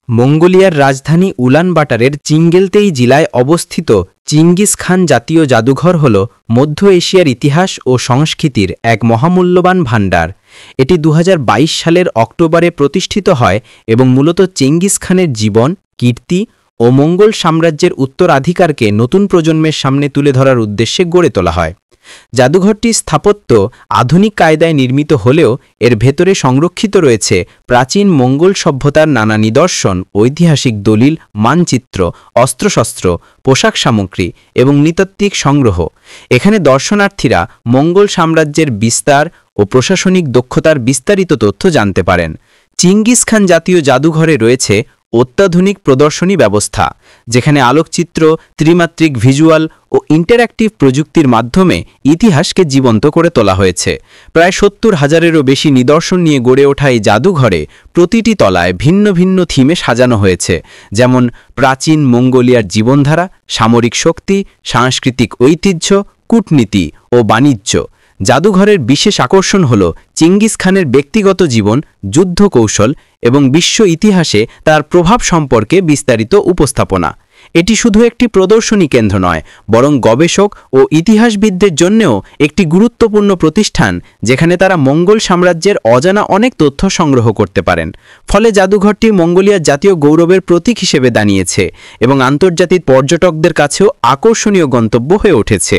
মঙ্গোলিয়ার রাজধানী উলানবাটারের চিঙ্গেলতেই জেলায় অবস্থিত চিঙ্গিস খান জাতীয় জাদুঘর হল মধ্য এশিয়ার ইতিহাস ও সংস্কৃতির এক মহামূল্যবান ভাণ্ডার। এটি ২০২২ সালের অক্টোবরে প্রতিষ্ঠিত হয় এবং মূলত চেঙ্গিস খানের জীবন, কীর্তি ও মঙ্গল সাম্রাজ্যের উত্তরাধিকারকে নতুন প্রজন্মের সামনে তুলে ধরার উদ্দেশ্যে গড়ে তোলা হয়। জাদুঘরটির স্থাপত্য আধুনিক কায়দায় নির্মিত হলেও এর ভেতরে সংরক্ষিত রয়েছে প্রাচীন মঙ্গল সভ্যতার নানা নিদর্শন, ঐতিহাসিক দলিল, মানচিত্র, অস্ত্রশস্ত্র, পোশাক সামগ্রী এবং নৃতাত্ত্বিক সংগ্রহ। এখানে দর্শনার্থীরা মঙ্গল সাম্রাজ্যের বিস্তার ও প্রশাসনিক দক্ষতার বিস্তারিত তথ্য জানতে পারেন। চিঙ্গিস খান জাতীয় জাদুঘরে রয়েছে অত্যাধুনিক প্রদর্শনী ব্যবস্থা, যেখানে আলোকচিত্র, ত্রিমাত্রিক ভিজুয়াল ও ইন্টারঅ্যাক্টিভ প্রযুক্তির মাধ্যমে ইতিহাসকে জীবন্ত করে তোলা হয়েছে। প্রায় ৭০,০০০-এরও বেশি নিদর্শন নিয়ে গড়ে ওঠা এই জাদুঘরে প্রতিটি তলায় ভিন্ন ভিন্ন থিমে সাজানো হয়েছে, যেমন প্রাচীন মঙ্গোলিয়ার জীবনধারা, সামরিক শক্তি, সাংস্কৃতিক ঐতিহ্য, কূটনীতি ও বাণিজ্য। জাদুঘরের বিশেষ আকর্ষণ হল চিঙ্গিস খানের ব্যক্তিগত জীবন, যুদ্ধ কৌশল এবং বিশ্ব ইতিহাসে তার প্রভাব সম্পর্কে বিস্তারিত উপস্থাপনা। এটি শুধু একটি প্রদর্শনী কেন্দ্র নয়, বরং গবেষক ও ইতিহাসবিদদের জন্যও একটি গুরুত্বপূর্ণ প্রতিষ্ঠান, যেখানে তারা মঙ্গল সাম্রাজ্যের অজানা অনেক তথ্য সংগ্রহ করতে পারেন। ফলে জাদুঘরটি মঙ্গোলিয়ার জাতীয় গৌরবের প্রতীক হিসেবে দাঁড়িয়েছে এবং আন্তর্জাতিক পর্যটকদের কাছেও আকর্ষণীয় গন্তব্য হয়ে উঠেছে।